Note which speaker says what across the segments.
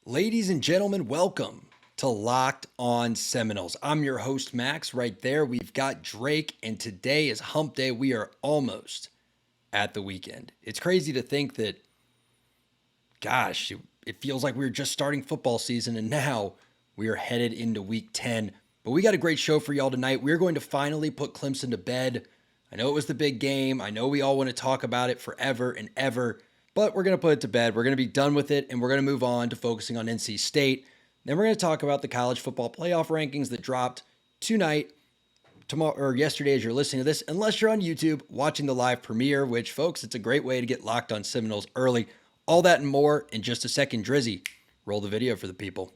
Speaker 1: Ladies and gentlemen, welcome to Locked On Seminoles. I'm your host, Max. Right there, we've got Drake, and today is Hump Day. We are almost at the weekend. It's crazy to think that, gosh, it feels like we were just starting football season, and now we are headed into week 10. But we got a great show for y'all tonight. We're going to finally put Clemson to bed. I know it was the big game. I know we all want to talk about it forever and ever. But we're going to put it to bed. We're going to be done with it, and we're going to move on to focusing on NC State. Then we're going to talk about the college football playoff rankings that dropped tonight, tomorrow, or yesterday as you're listening to this, unless you're on YouTube watching the live premiere, which, folks, it's a great way to get locked on Seminoles early. All that and more in just a second. Drizzy, roll the video for the people.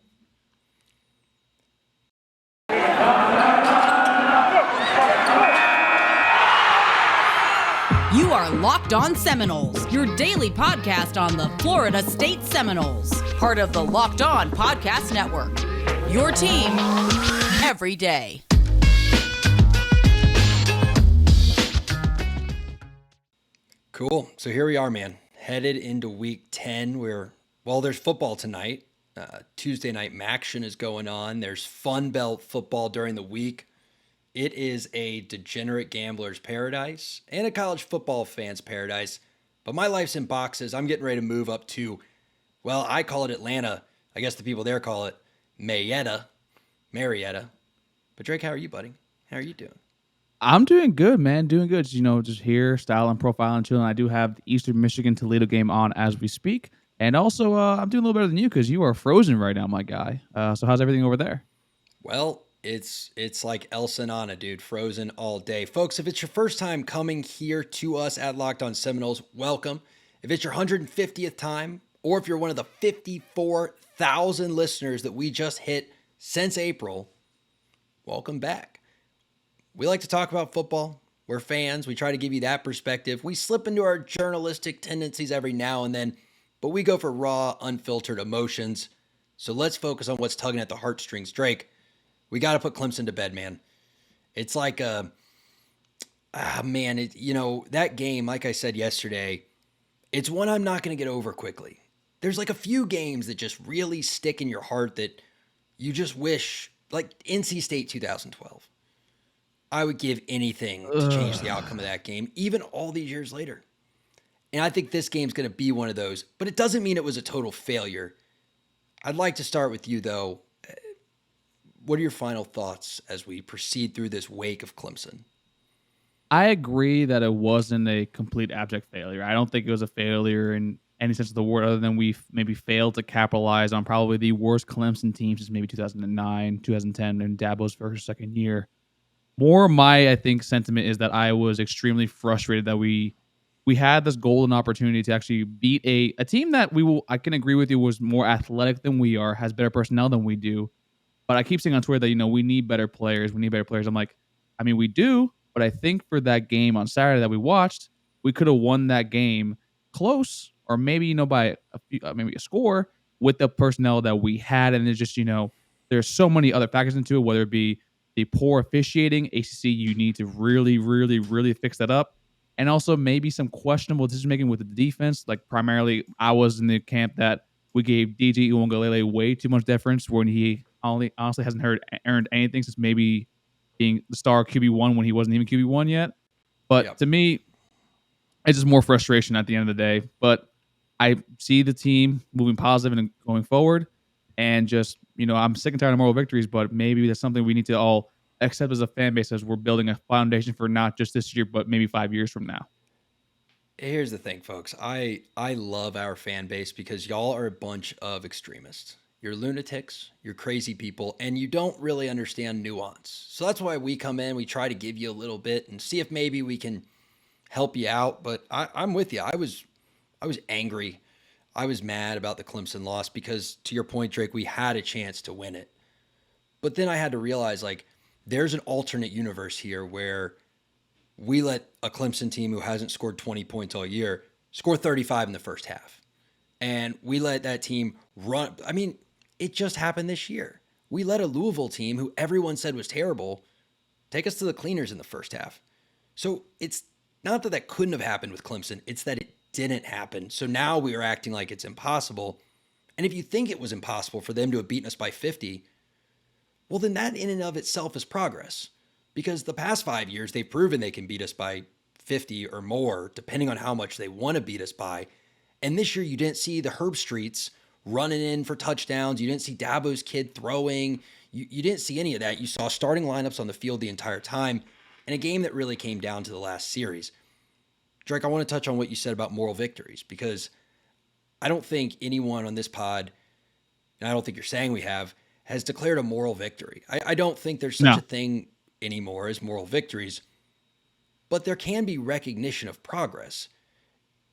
Speaker 2: You are Locked On Seminoles, your daily podcast on the Florida State Seminoles, part of the Locked On Podcast Network. Your team every day.
Speaker 1: Cool. So here we are, man. Headed into week 10 there's football tonight. Tuesday night Maction is going on. There's Fun Belt football during the week. It is a degenerate gambler's paradise and a college football fan's paradise. But my life's in boxes. I'm getting ready to move up to, well, I call it Atlanta. I guess the people there call it Marietta. But Drake, how are you, buddy? How are you doing?
Speaker 3: I'm doing good, man. Doing good. Just here, styling, profiling, chilling. I do have the Eastern Michigan Toledo game on as we speak. And also, I'm doing a little better than you because you are frozen right now, my guy. So how's everything over there?
Speaker 1: Well, it's like Elsa and Anna, dude. Frozen all day. Folks, if it's your first time coming here to us at Locked On Seminoles, welcome. If it's your 150th time, or if you're one of the 54,000 listeners that we just hit since April, welcome back. We like to talk about football. We're fans. We try to give you that perspective. We slip into our journalistic tendencies every now and then, but we go for raw, unfiltered emotions. So let's focus on what's tugging at the heartstrings. Drake, we got to put Clemson to bed, man. It's like that game, like I said yesterday, it's one I'm not going to get over quickly. There's like a few games that just really stick in your heart that you just wish, like NC State 2012. I would give anything to change the outcome of that game, even all these years later. And I think this game's going to be one of those, but it doesn't mean it was a total failure. I'd like to start with you, though. What are your final thoughts as we proceed through this wake of Clemson?
Speaker 3: I agree that it wasn't a complete abject failure. I don't think it was a failure in any sense of the word, other than we maybe failed to capitalize on probably the worst Clemson team since maybe 2009, 2010, and Dabo's first or second year. More I think, sentiment is that I was extremely frustrated that we had this golden opportunity to actually beat a team that I can agree with you was more athletic than we are, has better personnel than we do. But I keep saying on Twitter that, we need better players. We need better players. I'm like, we do, but I think for that game on Saturday that we watched, we could have won that game close or maybe, by maybe a score with the personnel that we had. And it's just, there's so many other factors into it, whether it be the poor officiating. ACC, you need to really, really, really fix that up. And also maybe some questionable decision-making with the defense. Like primarily, I was in the camp that we gave DJ Uwangalele way too much deference when he honestly hasn't earned anything since maybe being the star QB1 when he wasn't even QB1 yet. But To me, it's just more frustration at the end of the day. But I see the team moving positive and going forward. And just, I'm sick and tired of moral victories, but maybe that's something we need to all accept as a fan base as we're building a foundation for not just this year, but maybe 5 years from now.
Speaker 1: Here's the thing, folks. I love our fan base because y'all are a bunch of extremists. You're lunatics, you're crazy people, and you don't really understand nuance. So that's why we come in, we try to give you a little bit and see if maybe we can help you out. But I'm with you. I was angry. I was mad about the Clemson loss because, to your point, Drake, we had a chance to win it. But then I had to realize, there's an alternate universe here where we let a Clemson team who hasn't scored 20 points all year score 35 in the first half. And we let that team run. It just happened this year. We let a Louisville team who everyone said was terrible take us to the cleaners in the first half. So it's not that that couldn't have happened with Clemson. It's that it didn't happen. So now we are acting like it's impossible. And if you think it was impossible for them to have beaten us by 50, well, then that in and of itself is progress. Because the past 5 years, they've proven they can beat us by 50 or more, depending on how much they want to beat us by. And this year, you didn't see the Herb Streets running in for touchdowns. You didn't see Dabo's kid throwing. You didn't see any of that. You saw starting lineups on the field the entire time in a game that really came down to the last series. Drake, I want to touch on what you said about moral victories, because I don't think anyone on this pod, and I don't think you're saying we have, has declared a moral victory. I don't think there's such a thing anymore as moral victories, but there can be recognition of progress.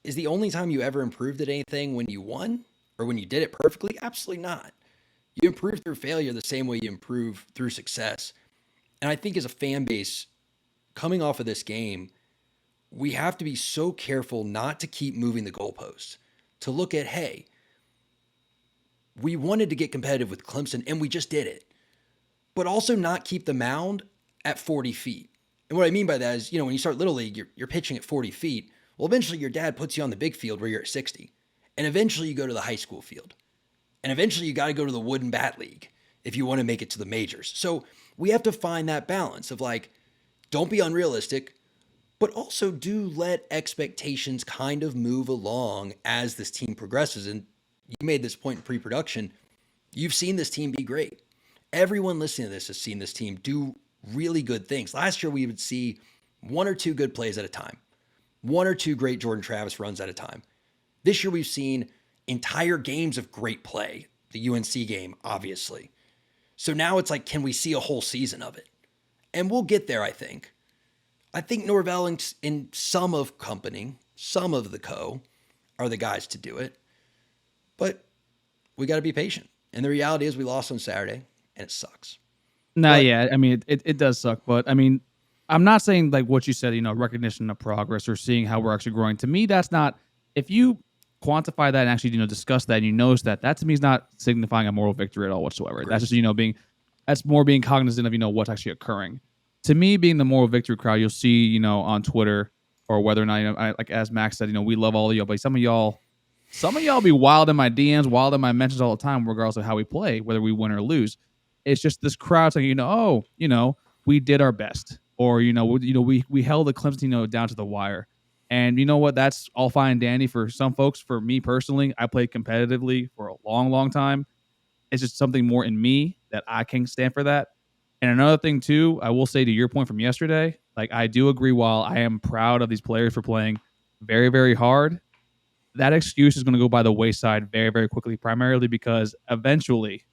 Speaker 1: Is the only time you ever improved at anything when you won or when you did it perfectly? Absolutely not. You improve through failure the same way you improve through success. And I think as a fan base, coming off of this game, we have to be so careful not to keep moving the goalposts, to look at, hey, we wanted to get competitive with Clemson and we just did it, but also not keep the mound at 40 feet. And what I mean by that is, when you start Little League, you're pitching at 40 feet. Well, eventually your dad puts you on the big field where you're at 60. And eventually you go to the high school field. And eventually you got to go to the wooden bat league if you want to make it to the majors. So we have to find that balance of don't be unrealistic, but also do let expectations kind of move along as this team progresses. And you made this point in pre-production. You've seen this team be great. Everyone listening to this has seen this team do really good things. Last year, we would see 1 or 2 good plays at a time, 1 or 2 great Jordan Travis runs at a time. This year, we've seen entire games of great play. The UNC game, obviously. So now it's can we see a whole season of it? And we'll get there, I think. I think Norvell and some of company, some of the co, are the guys to do it. But we got to be patient. And the reality is we lost on Saturday, and it sucks.
Speaker 3: Yeah. I mean, it does suck. But, I mean, I'm not saying what you said, recognition of progress or seeing how we're actually growing. To me, that's not – if you quantify that and actually, discuss that and you notice that to me is not signifying a moral victory at all whatsoever. Agreed. That's just, that's more being cognizant of, what's actually occurring. To me, being the moral victory crowd, you'll see, on Twitter or whether or not, as Max said, we love all of y'all, but some of y'all be wild in my DMs, wild in my mentions all the time, regardless of how we play, whether we win or lose. It's just this crowd saying, we did our best, or we held the Clemson, down to the wire. And you know what? That's all fine and dandy for some folks. For me personally, I played competitively for a long, long time. It's just something more in me that I can stand for that. And another thing too, I will say to your point from yesterday, I do agree. While I am proud of these players for playing very, very hard, that excuse is going to go by the wayside very, very quickly, primarily because eventually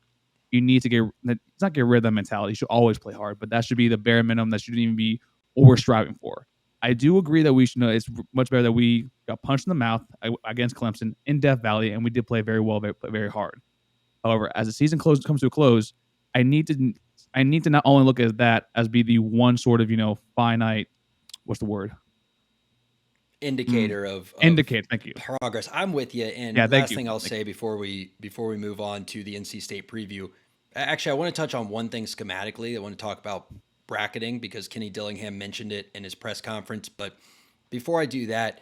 Speaker 3: you need to get rid of that mentality. You should always play hard, but that should be the bare minimum. That shouldn't even be what we're striving for. I do agree that we should know it's much better that we got punched in the mouth against Clemson in Death Valley, and we did play very well, very, very hard. However, as the season comes to a close, I need to not only look at that as be the one sort of finite, what's the word?
Speaker 1: Indicator of
Speaker 3: indicate. Thank you.
Speaker 1: Progress. I'm with you. And last thing I'll say before we move on to the NC State preview. Actually, I want to touch on one thing schematically. I want to talk about bracketing because Kenny Dillingham mentioned it in his press conference. But before I do that,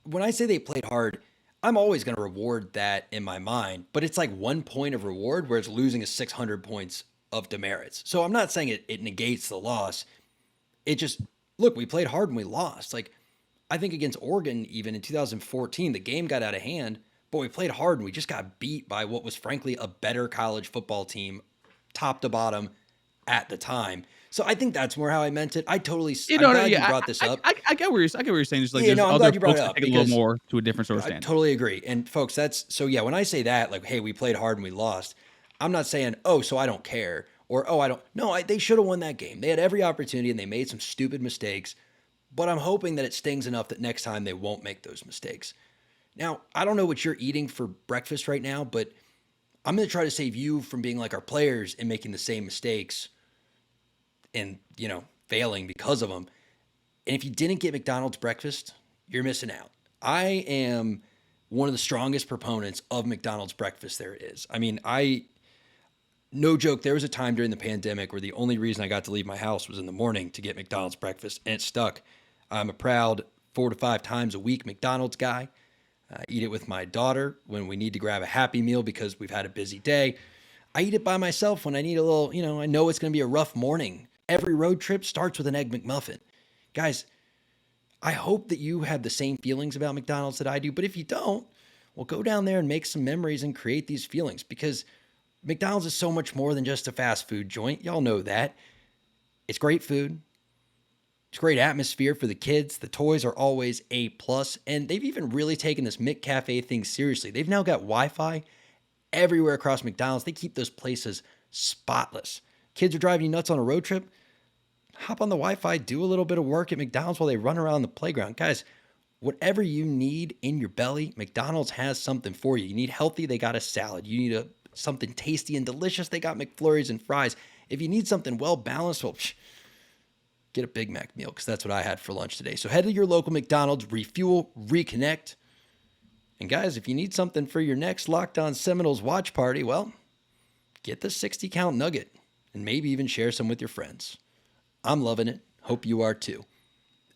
Speaker 1: when I say they played hard, I'm always going to reward that in my mind. But it's 1 point of reward, whereas losing is 600 points of demerits. So I'm not saying it negates the loss. It just, look, we played hard and we lost. I think against Oregon, even in 2014, the game got out of hand, but we played hard and we just got beat by what was frankly a better college football team, top to bottom at the time. So I think that's more how I meant it. I'm glad you brought this up.
Speaker 3: I get what you're saying. Just
Speaker 1: I'm glad you brought it up.
Speaker 3: Take it a little more to a different sort of standard.
Speaker 1: I totally agree. And folks, when I say that, hey, we played hard and we lost, I'm not saying, so I don't care, or, I don't. No, they should have won that game. They had every opportunity and they made some stupid mistakes. But I'm hoping that it stings enough that next time they won't make those mistakes. Now, I don't know what you're eating for breakfast right now, but I'm going to try to save you from being like our players and making the same mistakes and, failing because of them. And if you didn't get McDonald's breakfast, you're missing out. I am one of the strongest proponents of McDonald's breakfast there is. I mean, no joke, there was a time during the pandemic where the only reason I got to leave my house was in the morning to get McDonald's breakfast, and it stuck. I'm a proud 4 to 5 times a week McDonald's guy. I eat it with my daughter when we need to grab a Happy Meal because we've had a busy day. I eat it by myself when I need a little, I know it's going to be a rough morning. Every road trip starts with an Egg McMuffin. Guys, I hope that you have the same feelings about McDonald's that I do, but if you don't, well, go down there and make some memories and create these feelings, because McDonald's is so much more than just a fast food joint. Y'all know that. It's great food. It's great atmosphere for the kids. The toys are always A+, and they've even really taken this McCafe thing seriously. They've now got Wi-Fi everywhere across McDonald's. They keep those places spotless. Kids are driving you nuts on a road trip. Hop on the Wi-Fi, do a little bit of work at McDonald's while they run around the playground. Guys, whatever you need in your belly, McDonald's has something for you. You need healthy, they got a salad. You need something tasty and delicious, they got McFlurries and fries. If you need something well-balanced, well, get a Big Mac meal, because that's what I had for lunch today. So head to your local McDonald's, refuel, reconnect. And guys, if you need something for your next Locked On Seminoles watch party, well, get the 60-count nugget and maybe even share some with your friends. I'm loving it. Hope you are too.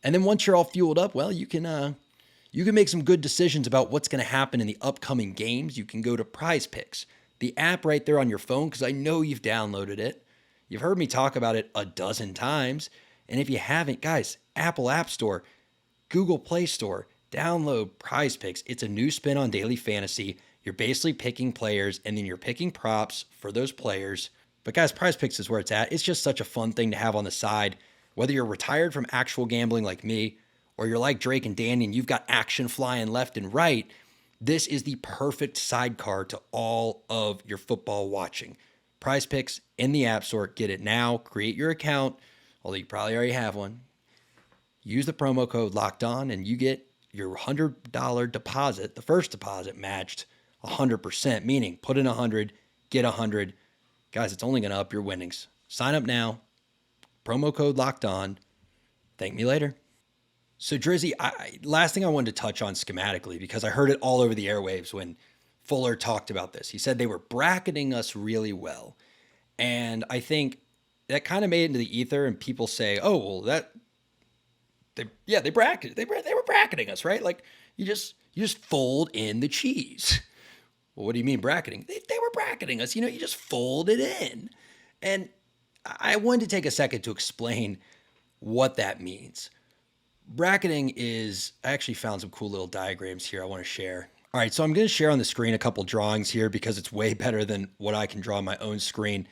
Speaker 1: And then once you're all fueled up, well, you can make some good decisions about what's going to happen in the upcoming games. You can go to Prize Picks, the app right there on your phone, because I know you've downloaded it. You've heard me talk about it a dozen times. And if you haven't, guys, Apple App Store, Google Play Store, download Prize Picks. It's a new spin on daily fantasy. You're basically picking players, and then you're picking props for those players. But guys, Prize Picks is where it's at. It's just such a fun thing to have on the side. Whether you're retired from actual gambling like me, or you're like Drake and Danny and you've got action flying left and right, this is the perfect sidecar to all of your football watching. Prize Picks in the App Store. Get it now. Create your account, although you probably already have one. Use the promo code Locked On, and you get your $100 deposit, the first deposit, matched 100%, meaning put in 100, get 100. Guys, it's only going to up your winnings. Sign up now. Promo code Locked On. Thank me later. So Drizzy, last thing I wanted to touch on schematically, because I heard it all over the airwaves when Fuller talked about this. He said they were bracketing us really well. And I think that kind of made it into the ether, and people say, oh, well, they bracketed. They were bracketing us, right? Like you just fold in the cheese. Well, what do you mean bracketing? They were bracketing us. You just fold it in. And I wanted to take a second to explain what that means. Bracketing is, I actually found some cool little diagrams here I want to share. All right, so I'm going to share on the screen a couple drawings here because it's way better than what I can draw on my own screen.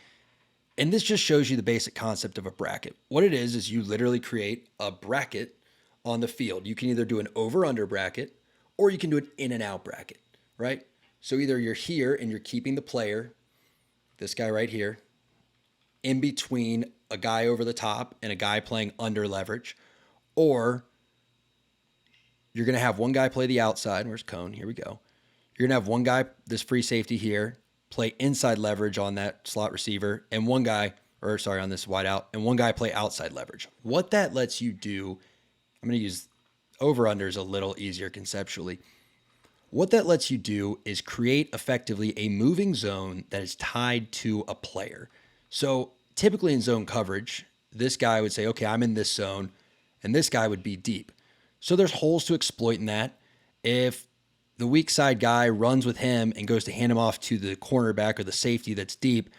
Speaker 1: And this just shows you the basic concept of a bracket. What it is you literally create a bracket on the field. You can either do an over-under bracket, or you can do an in and out bracket, right? So either you're here and you're keeping the player, this guy right here, in between a guy over the top and a guy playing under leverage, or you're going to have one guy play the outside. Where's Cone? Here we go. You're going to have one guy, this free safety here, play inside leverage on that slot receiver, and on this wide out, and one guy play outside leverage. What that lets you do, I'm going to use over-unders a little easier conceptually. What that lets you do is create effectively a moving zone that is tied to a player. So typically in zone coverage, this guy would say, okay, I'm in this zone, and this guy would be deep. So there's holes to exploit in that. If the weak side guy runs with him and goes to hand him off to the cornerback or the safety that's deep,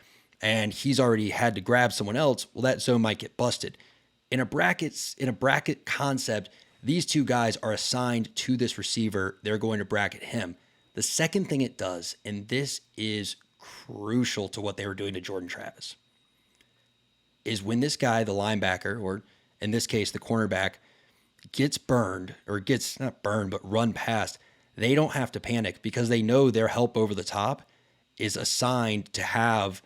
Speaker 1: and he's already had to grab someone else, well, that zone might get busted. In a bracket concept, these two guys are assigned to this receiver. They're going to bracket him. The second thing it does, and this is crucial to what they were doing to Jordan Travis, is when this guy, the linebacker, or in this case, the cornerback, gets burned, or gets not burned, but run past, they don't have to panic because they know their help over the top is assigned to have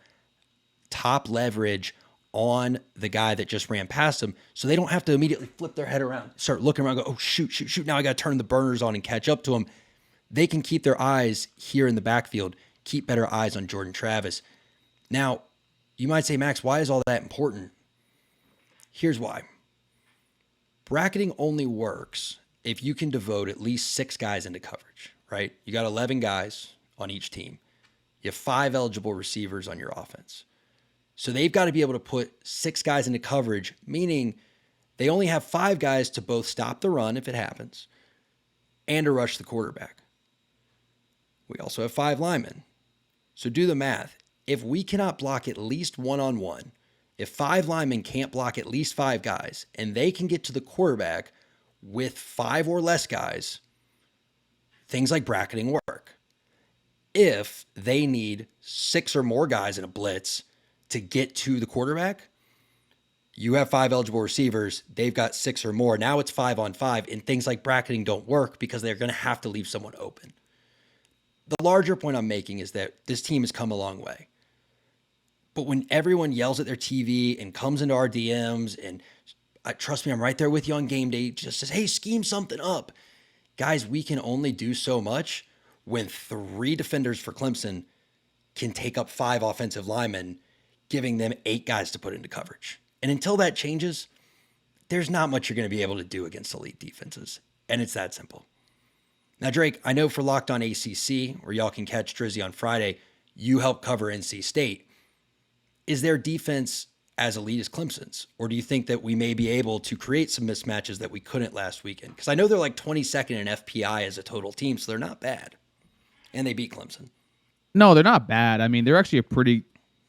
Speaker 1: top leverage on the guy that just ran past them. So they don't have to immediately flip their head around, start looking around, go, oh, shoot. Now I got to turn the burners on and catch up to them. They can keep their eyes here in the backfield, keep better eyes on Jordan Travis. Now, you might say, Max, why is all that important? Here's why. Bracketing only works if you can devote at least 6 guys into coverage, right? You got 11 guys on each team. You have 5 eligible receivers on your offense. So they've got to be able to put 6 guys into coverage, meaning they only have 5 guys to both stop the run if it happens and to rush the quarterback. We also have 5 linemen. So do the math. If we cannot block at least one-on-one, if 5 linemen can't block at least 5 guys, and they can get to the quarterback with 5 or less guys, things like bracketing work. If they need 6 or more guys in a blitz to get to the quarterback, you have 5 eligible receivers, they've got 6 or more. Now it's 5-on-5, and things like bracketing don't work because they're going to have to leave someone open. The larger point I'm making is that this team has come a long way. But when everyone yells at their TV and comes into our DMs and trust me, I'm right there with you on game day, just says, hey, scheme something up. Guys, we can only do so much when 3 defenders for Clemson can take up 5 offensive linemen, giving them 8 guys to put into coverage. And until that changes, there's not much you're going to be able to do against elite defenses. And it's that simple. Now, Drake, I know for Locked On ACC, where y'all can catch Drizzy on Friday, you help cover NC State. Is their defense as elite as Clemson's? Or do you think that we may be able to create some mismatches that we couldn't last weekend? Because I know they're like 22nd in FPI as a total team, so they're not bad. And they beat Clemson.
Speaker 3: No, they're not bad. I mean, they're actually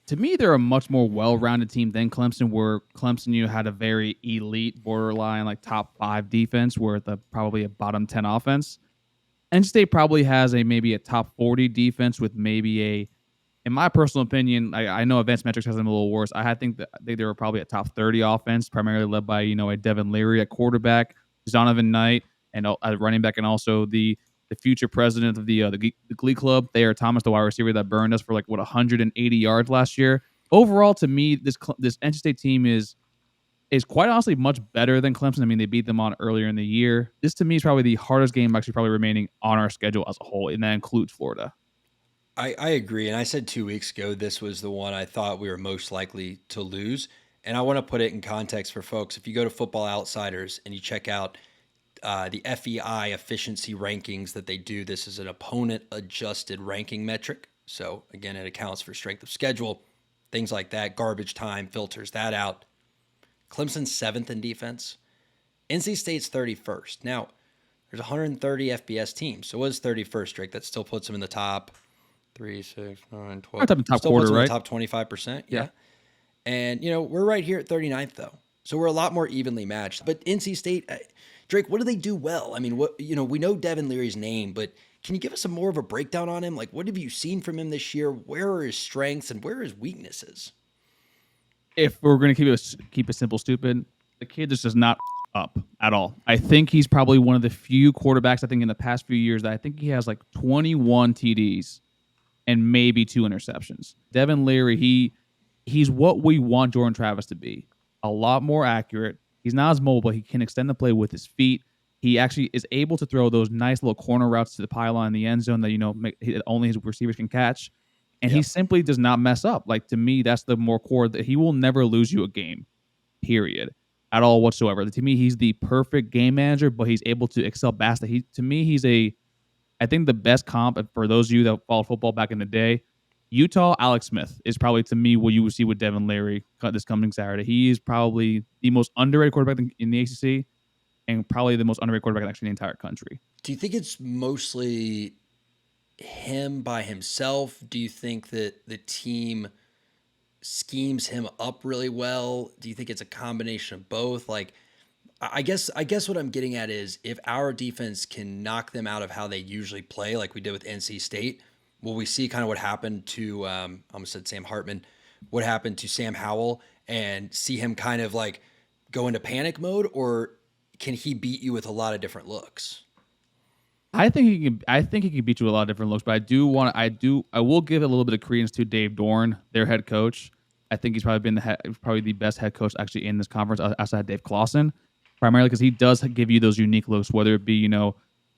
Speaker 3: to me, they're a much more well-rounded team than Clemson, where Clemson, you had a very elite, borderline, like top 5 defense, where probably a bottom 10 offense. NC State probably has maybe a top 40 defense with maybe in my personal opinion, I know Advanced Metrics has them a little worse. I think they were probably a top 30 offense, primarily led by, a Devin Leary at quarterback, Zonovan Knight, and at running back, and also the future president of the Glee Club, Thayer Thomas, the wide receiver that burned us for 180 yards last year. Overall, to me, this NC State team is quite honestly much better than Clemson. I mean, they beat them on earlier in the year. This, to me, is probably the hardest game actually probably remaining on our schedule as a whole, and that includes Florida.
Speaker 1: I agree. And I said 2 weeks ago, this was the one I thought we were most likely to lose. And I want to put it in context for folks. If you go to Football Outsiders and you check out the FEI efficiency rankings that they do, this is an opponent adjusted ranking metric. So again, it accounts for strength of schedule, things like that, garbage time, filters that out. Clemson's 7th in defense. NC State's 31st. Now, there's 130 FBS teams. So what is 31st, Drake? That still puts them in the top 3, 6, 9, 12.
Speaker 3: Top
Speaker 1: still
Speaker 3: quarter,
Speaker 1: puts them
Speaker 3: right?
Speaker 1: in the top 25%. Yeah. And, we're right here at 39th, though. So we're a lot more evenly matched. But NC State, Drake, what do they do well? I mean, we know Devin Leary's name, but can you give us more of a breakdown on him? Like, what have you seen from him this year? Where are his strengths and where are his weaknesses?
Speaker 3: If we're going to keep it simple, stupid, the kid just does not up at all. I think he's probably one of the few quarterbacks, I think, in the past few years that I think he has 21 TDs and maybe 2 interceptions. Devin Leary, he's what we want Jordan Travis to be. A lot more accurate. He's not as mobile. He can extend the play with his feet. He actually is able to throw those nice little corner routes to the pylon in the end zone that only his receivers can catch. And He simply does not mess up. To me, that's the more core that he will never lose you a game, period, at all whatsoever. To me, he's the perfect game manager, but he's able to excel past that. I think the best comp for those of you that followed football back in the day, Utah, Alex Smith is probably, to me, what you would see with Devin Leary this coming Saturday. He is probably the most underrated quarterback in the ACC and probably the most underrated quarterback actually in the entire country.
Speaker 1: Do you think it's mostly him by himself? Do you think that the team schemes him up really well? Do you think it's a combination of both? I guess what I'm getting at is if our defense can knock them out of how they usually play, like we did with NC State, will we see kind of what happened to, I almost said Sam Hartman, what happened to Sam Howell and see him kind of go into panic mode, or can he beat you with a lot of different looks?
Speaker 3: I think he can beat you with a lot of different looks, but I will give a little bit of credence to Dave Dorn, their head coach. I think he's probably been the best head coach actually in this conference outside Dave Clawson, primarily because he does give you those unique looks, whether it be,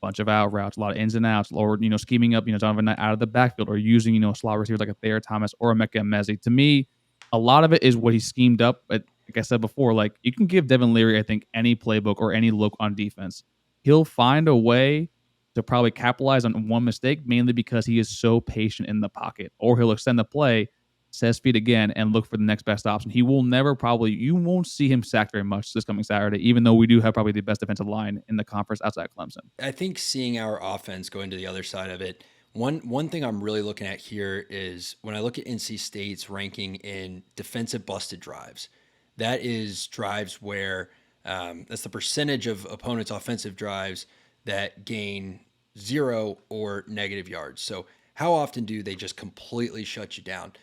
Speaker 3: bunch of out routes, a lot of ins and outs, or, scheming up, Donovan Knight out of the backfield, or using, slot receivers like a Thayer Thomas or a Mecca Mezzi. To me, a lot of it is what he schemed up. But like I said before, you can give Devin Leary, I think, any playbook or any look on defense. He'll find a way to probably capitalize on one mistake, mainly because he is so patient in the pocket, or he'll extend the play, says feet again, and look for the next best option. He will never you won't see him sacked very much this coming Saturday, even though we do have probably the best defensive line in the conference outside Clemson.
Speaker 1: I think seeing our offense go into the other side of it, One thing I'm really looking at here is when I look at NC State's ranking in defensive busted drives. That is drives where that's the percentage of opponents' offensive drives that gain 0 or negative yards. So how often do they just completely shut you down?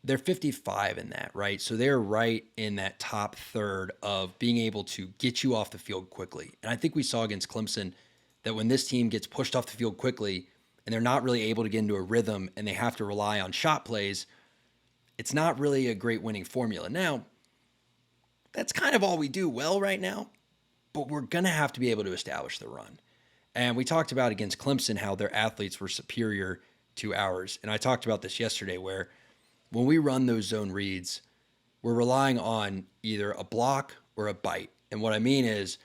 Speaker 1: They're 55 in that, right? So they're right in that top third of being able to get you off the field quickly. And I think we saw against Clemson that when this team gets pushed off the field quickly and they're not really able to get into a rhythm and they have to rely on shot plays, it's not really a great winning formula. Now, that's kind of all we do well right now, but we're going to have to be able to establish the run. And we talked about against Clemson how their athletes were superior to ours. And I talked about this yesterday where when we run those zone reads, we're relying on either a block or a bite. And what I mean is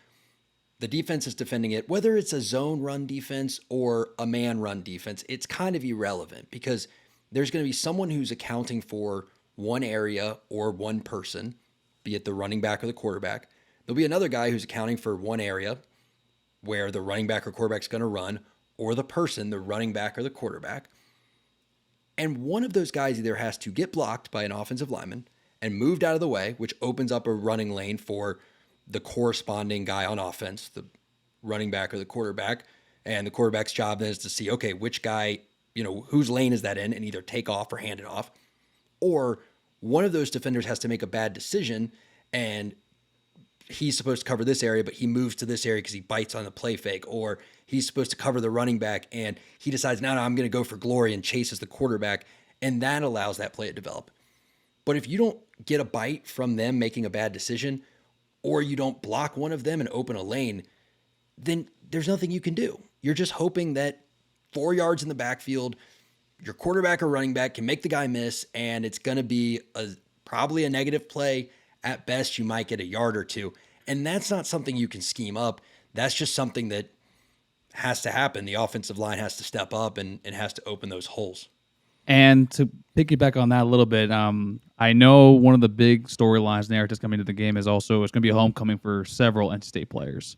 Speaker 1: the defense is defending it, whether it's a zone run defense or a man run defense, it's kind of irrelevant because there's going to be someone who's accounting for one area or one person, be it the running back or the quarterback. There'll be another guy who's accounting for one area where the running back or quarterback's going to run, or the person, the running back or the quarterback. And one of those guys either has to get blocked by an offensive lineman and moved out of the way, which opens up a running lane for the corresponding guy on offense, the running back or the quarterback. And the quarterback's job then is to see, okay, which guy, whose lane is that in, and either take off or hand it off. Or one of those defenders has to make a bad decision and he's supposed to cover this area, but he moves to this area because he bites on the play fake, or he's supposed to cover the running back and he decides, no, I'm going to go for glory and chases the quarterback. And that allows that play to develop. But if you don't get a bite from them making a bad decision, or you don't block one of them and open a lane, then there's nothing you can do. You're just hoping that 4 yards in the backfield, your quarterback or running back can make the guy miss, and it's going to be probably a negative play. At best, you might get a yard or two. And that's not something you can scheme up. That's just something that has to happen. The offensive line has to step up and has to open those holes.
Speaker 3: And to piggyback on that a little bit, I know one of the big storylines narratives coming to the game is also it's going to be a homecoming for several NC State players.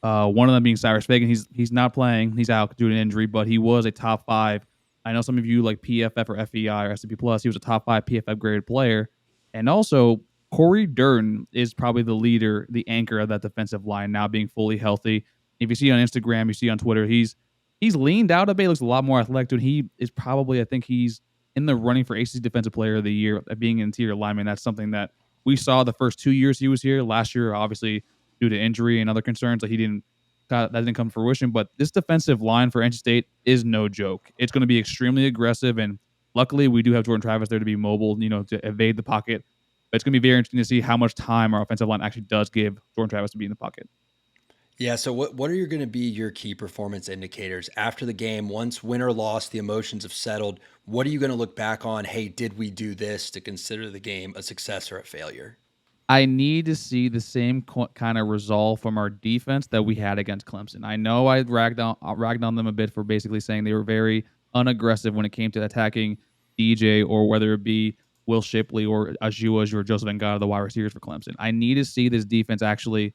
Speaker 3: One of them being Cyrus Fagan. He's not playing. He's out due to an injury, but he was a top 5. I know some of you like PFF or FEI or S&P Plus. He was a top 5 PFF graded player. And also, Corey Durden is probably the leader, the anchor of that defensive line now being fully healthy. If you see on Instagram, you see on Twitter, he's leaned out a bit. He looks a lot more athletic. And he is probably, I think he's in the running for ACC Defensive Player of the Year, being an interior lineman. That's something that we saw the first 2 years he was here. Last year, obviously, due to injury and other concerns, that didn't come to fruition. But this defensive line for NC State is no joke. It's going to be extremely aggressive, and luckily we do have Jordan Travis there to be mobile, to evade the pocket. But it's going to be very interesting to see how much time our offensive line actually does give Jordan Travis to be in the pocket.
Speaker 1: Yeah, so what are going to be your key performance indicators after the game? Once win or loss, the emotions have settled. What are you going to look back on? Hey, did we do this to consider the game a success or a failure?
Speaker 3: I need to see the same kind of resolve from our defense that we had against Clemson. I know I ragged on them a bit for basically saying they were very unaggressive when it came to attacking DJ, or whether it be Will Shipley or Ajuaj or Joseph Ngata, the wide receivers for Clemson. I need to see this defense actually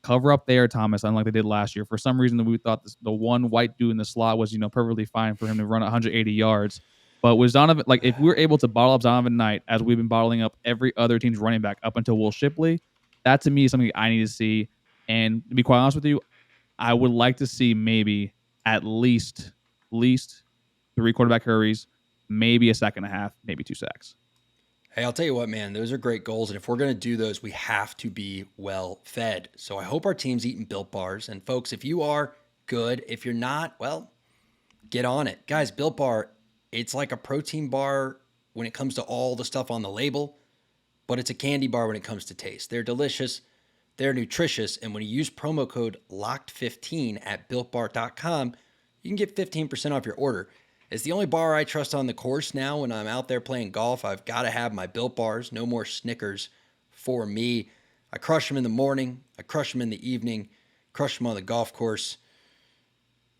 Speaker 3: cover up there, Thomas, unlike they did last year. For some reason, we thought the one white dude in the slot was, perfectly fine for him to run 180 yards. But with Zonovan, if we're able to bottle up Zonovan Knight, as we've been bottling up every other team's running back up until Will Shipley, that to me is something I need to see. And to be quite honest with you, I would like to see maybe at least 3 quarterback hurries, maybe a sack and a half, maybe 2 sacks.
Speaker 1: Hey, I'll tell you what, man, those are great goals. And if we're going to do those, we have to be well fed. So I hope our team's eating Built Bars. And folks, if you are, good. If you're not, well, get on it. Guys, Built Bar, it's like a protein bar when it comes to all the stuff on the label, but it's a candy bar when it comes to taste. They're delicious. They're nutritious. And when you use promo code LOCKED15 at BuiltBar.com, you can get 15% off your order. It's the only bar I trust on the course now when I'm out there playing golf. I've got to have my Built Bars. No more Snickers for me. I crush them in the morning. I crush them in the evening. Crush them on the golf course.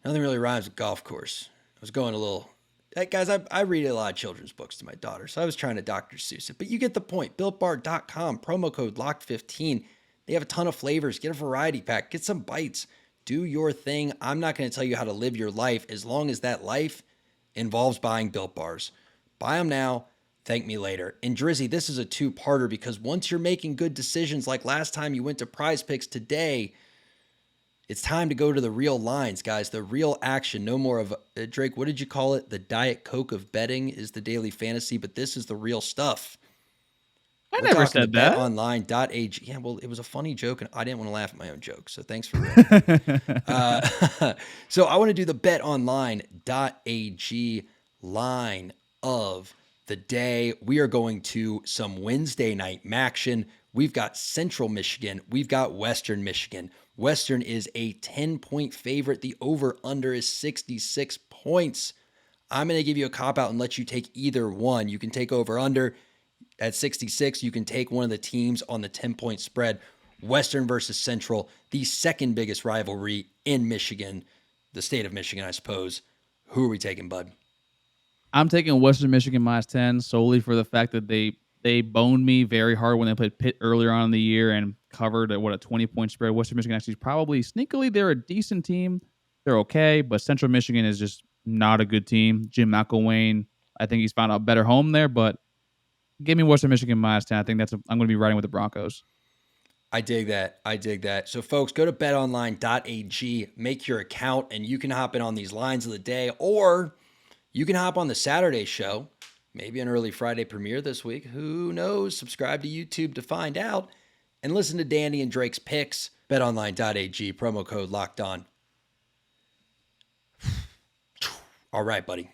Speaker 1: Nothing really rhymes with golf course. I was going a little... Hey, guys, I read a lot of children's books to my daughter, so I was trying to Dr. Seuss it. But you get the point. BuiltBar.com, promo code LOCKED15. They have a ton of flavors. Get a variety pack. Get some bites. Do your thing. I'm not going to tell you how to live your life as long as that life involves buying Built Bars. Buy them now, thank me later. And Drizzy, this is a two-parter because once you're making good decisions like last time you went to Prize Picks, today it's time to go to the real lines, guys. The real action. No more of Drake. What did you call it? The Diet Coke of betting is the daily fantasy, but this is the real stuff.
Speaker 3: I
Speaker 1: We're
Speaker 3: never
Speaker 1: talking
Speaker 3: said
Speaker 1: to
Speaker 3: that.
Speaker 1: betonline.ag. Yeah, well, it was a funny joke, and I didn't want to laugh at my own joke, so thanks for that. So I want to do the betonline.ag line of the day. We are going to some Wednesday night action. We've got Central Michigan. We've got Western Michigan. Western is a 10-point favorite. The over-under is 66 points. I'm going to give you a cop-out and let you take either one. You can take over-under at 66. You can take one of the teams on the 10-point spread. Western versus Central, the second biggest rivalry in Michigan, the state of Michigan, I suppose. Who are we taking, bud?
Speaker 3: I'm taking Western Michigan minus 10 solely for the fact that they boned me very hard when they played Pitt earlier on in the year and covered a 20-point spread. Western Michigan actually probably sneakily, they're a decent team. They're okay, but Central Michigan is just not a good team. Jim McElwain, I think he's found a better home there, but give me Western Michigan minus 10. I think I'm going to be riding with the Broncos.
Speaker 1: I dig that. So, folks, go to betonline.ag, make your account, and you can hop in on these lines of the day, or you can hop on the Saturday show, maybe an early Friday premiere this week. Who knows? Subscribe to YouTube to find out, and listen to Danny and Drake's picks. betonline.ag, promo code locked on. All right, buddy.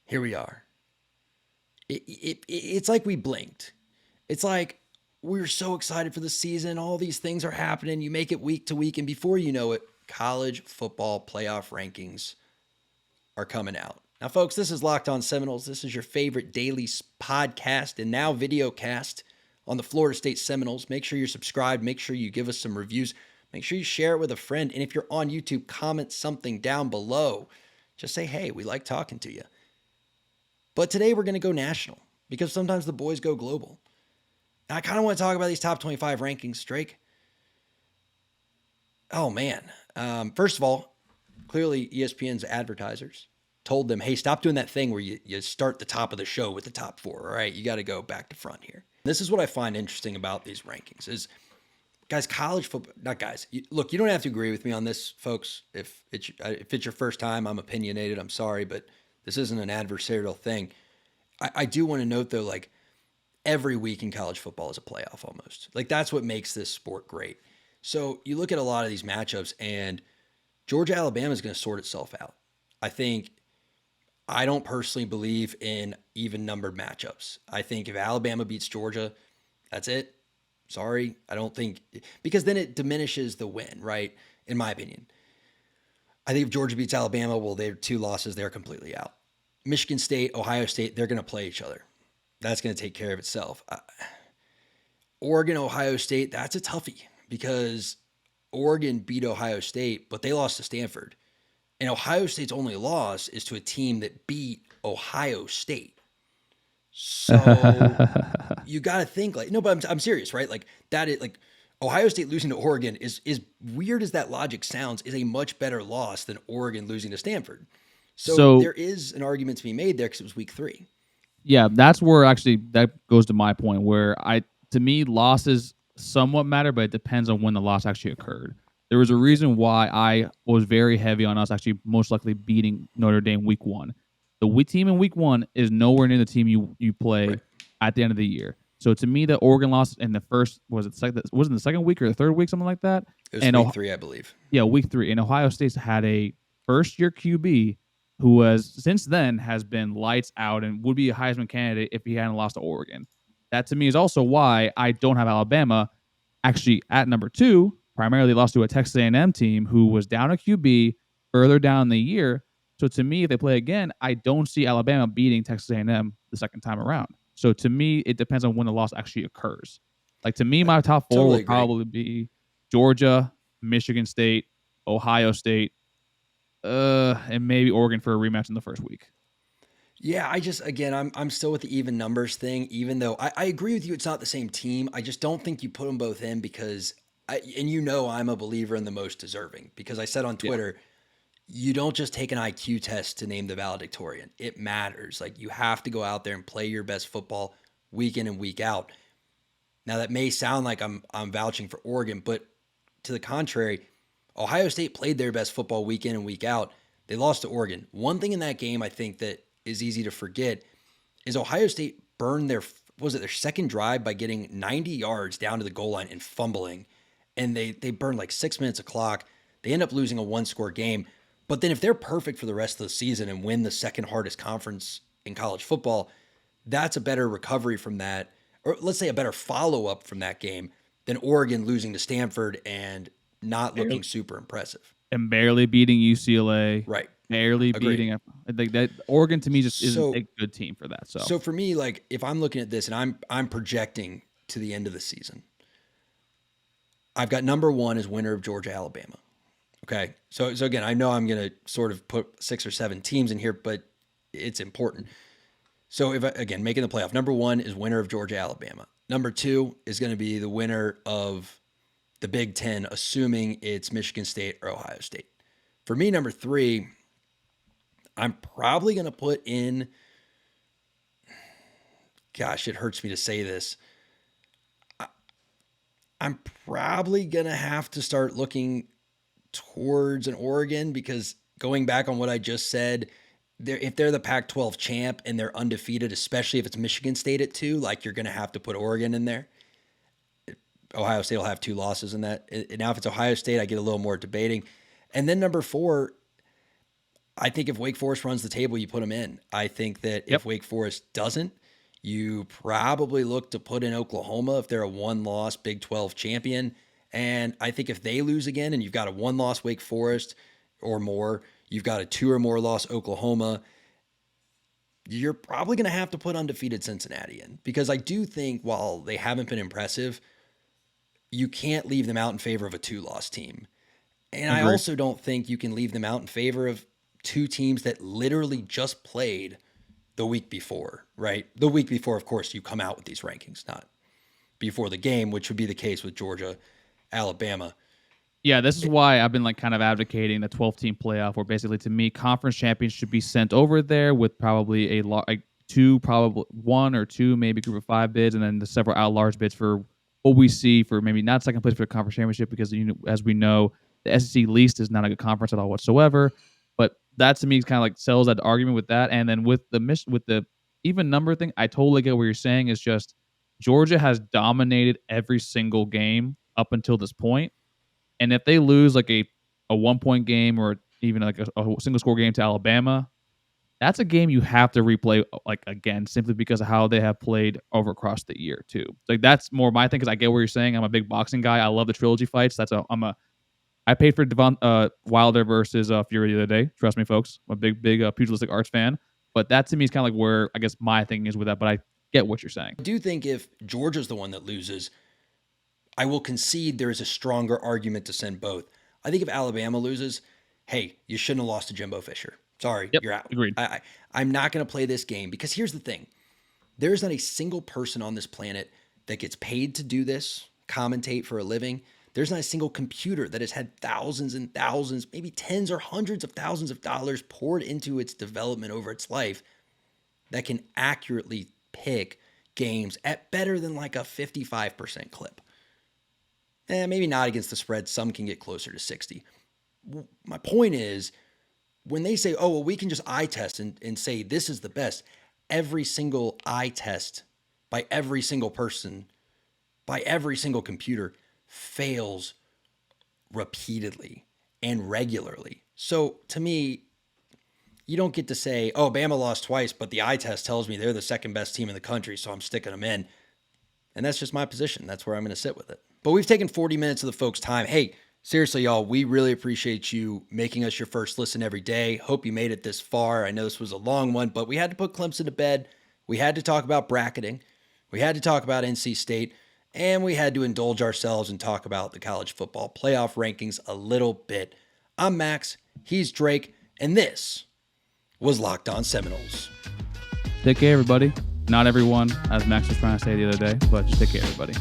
Speaker 1: Here we are. It's like we blinked. It's like we're so excited for the season. All these things are happening. You make it week to week, and before you know it, college football playoff rankings are coming out. Now, folks, this is Locked On Seminoles. This is your favorite daily podcast and now video cast on the Florida State Seminoles. Make sure you're subscribed. Make sure you give us some reviews. Make sure you share it with a friend. And if you're on YouTube, comment something down below. Just say, hey, we like talking to you. But today we're going to go national because sometimes the boys go global. And I kind of want to talk about these top 25 rankings, Drake. Oh, man. First of all, clearly ESPN's advertisers told them, hey, stop doing that thing where you start the top of the show with the top four, all right? You got to go back to front here. This is what I find interesting about these rankings is, guys, college football, not guys. Look, you don't have to agree with me on this, folks. If it's your first time, I'm opinionated. I'm sorry, but this isn't an adversarial thing. I do want to note, though, like every week in college football is a playoff almost. Like that's what makes this sport great. So you look at a lot of these matchups, and Georgia-Alabama is going to sort itself out. I don't personally believe in even numbered matchups. I think if Alabama beats Georgia, that's it. Sorry. I don't think, because then it diminishes the win, right? In my opinion. I think if Georgia beats Alabama, well, they're 2 losses. They're completely out. Michigan State, Ohio State, they're going to play each other. That's going to take care of itself. Oregon, Ohio State, that's a toughie because Oregon beat Ohio State, but they lost to Stanford. And Ohio State's only loss is to a team that beat Ohio State. So you got to think like, no, but I'm serious, right? Like that is like Ohio State losing to Oregon is weird as that logic sounds, is a much better loss than Oregon losing to Stanford. So there is an argument to be made there because it was week 3.
Speaker 3: Yeah, that's where actually that goes to my point where to me, losses somewhat matter, but it depends on when the loss actually occurred. There was a reason why I was very heavy on us actually most likely beating Notre Dame week 1. The team in week 1 is nowhere near the team you play at the end of the year. So to me, the Oregon loss in the first, was it the second week or the third week, something like that?
Speaker 1: It was week 3, I believe.
Speaker 3: Yeah, week 3. And Ohio State's had a first-year QB who since then has been lights out and would be a Heisman candidate if he hadn't lost to Oregon. That to me is also why I don't have Alabama actually at number 2. Primarily lost to a Texas A&M team who was down a QB further down in the year. So to me, if they play again, I don't see Alabama beating Texas A&M the second time around. So to me, it depends on when the loss actually occurs. Like to me, my top 4 will probably be Georgia, Michigan State, Ohio State, and maybe Oregon for a rematch in the first week.
Speaker 1: Yeah, I'm still with the even numbers thing, even though I agree with you. It's not the same team. I just don't think you put them both in because I'm a believer in the most deserving, because I said on Twitter, you don't just take an IQ test to name the valedictorian. It matters. Like, you have to go out there and play your best football week in and week out. Now, that may sound like I'm vouching for Oregon, but to the contrary, Ohio State played their best football week in and week out. They lost to Oregon. One thing in that game I think that is easy to forget is Ohio State burned their second drive by getting 90 yards down to the goal line and fumbling. And they burned like 6 minutes of clock. They end up losing a one-score game. But then if they're perfect for the rest of the season and win the second hardest conference in college football, that's a better recovery from that, or let's say a better follow-up from that game than Oregon losing to Stanford and not looking super impressive.
Speaker 3: And barely beating UCLA.
Speaker 1: Right.
Speaker 3: Barely
Speaker 1: Agreed.
Speaker 3: beating. Like that, Oregon to me just isn't a good team for that.
Speaker 1: So for me, like, if I'm looking at this and I'm projecting to the end of the season, I've got number one as winner of Georgia, Alabama. Okay. So again, I know I'm going to sort of put 6 or 7 teams in here, but it's important. So again, making the playoff, number one is winner of Georgia, Alabama. Number two is going to be the winner of the Big Ten, assuming it's Michigan State or Ohio State. For me, number three, I'm probably going to put in, gosh, it hurts me to say this. I'm probably going to have to start looking towards an Oregon, because going back on what I just said, if they're the Pac-12 champ and they're undefeated, especially if it's Michigan State at 2, like, you're going to have to put Oregon in there. Ohio State will have 2 losses in that. Now, if it's Ohio State, I get a little more debating. And then number 4, I think if Wake Forest runs the table, you put them in. I think that if Wake Forest doesn't, you probably look to put in Oklahoma if they're a 1-loss Big 12 champion. And I think if they lose again and you've got a 1-loss Wake Forest or more, you've got a 2 or more loss Oklahoma, you're probably going to have to put undefeated Cincinnati in, because I do think while they haven't been impressive, you can't leave them out in favor of a 2-loss team. And I also don't think you can leave them out in favor of 2 teams that literally just played the week before, right? The week before, of course, you come out with these rankings, not before the game, which would be the case with Georgia, Alabama.
Speaker 3: Yeah, this is why I've been like kind of advocating the 12-team playoff, where basically, to me, conference champions should be sent over there with probably probably 1 or 2, maybe group of 5 bids, and then the several out-large bids for what we see for maybe not second place for the conference championship, because, you know, as we know, the SEC least is not a good conference at all whatsoever. But that to me kind of like sells that argument with that. And then with the even number thing, I totally get what you're saying. Is just Georgia has dominated every single game up until this point. And if they lose like a 1-point game or even like a single score game to Alabama, that's a game you have to replay like again, simply because of how they have played over across the year too. Like, that's more my thing, because I get what you're saying. I'm a big boxing guy. I love the trilogy fights. I paid for Wilder versus Fury the other day. Trust me, folks. I'm a big pugilistic arts fan. But that to me is kind of like where I guess my thinking is with that. But I get what you're saying.
Speaker 1: I do think if Georgia's the one that loses, I will concede there is a stronger argument to send both. I think if Alabama loses, hey, you shouldn't have lost to Jimbo Fisher. Sorry, you're out.
Speaker 3: Agreed.
Speaker 1: I'm not going to play this game, because here's the thing. There is not a single person on this planet that gets paid to do this, commentate for a living. There's not a single computer that has had thousands and thousands, maybe tens or hundreds of thousands of dollars poured into its development over its life that can accurately pick games at better than like a 55% clip. Maybe not against the spread. Some can get closer to 60. My point is, when they say, oh, well, we can just eye test and say this is the best, every single eye test by every single person, by every single computer, fails repeatedly and regularly. So to me, you don't get to say, oh, Bama lost twice, but the eye test tells me they're the second best team in the country, so I'm sticking them in. And that's just my position. That's where I'm going to sit with it. But we've taken 40 minutes of the folks' time. Hey, seriously, y'all, we really appreciate you making us your first listen every day. Hope you made it this far. I know this was a long one, but we had to put Clemson to bed. We had to talk about bracketing. We had to talk about NC State. And we had to indulge ourselves and talk about the college football playoff rankings a little bit. I'm Max. He's Drake. And this was Locked On Seminoles.
Speaker 3: Take care, everybody. Not everyone, as Max was trying to say the other day, but just take care, everybody.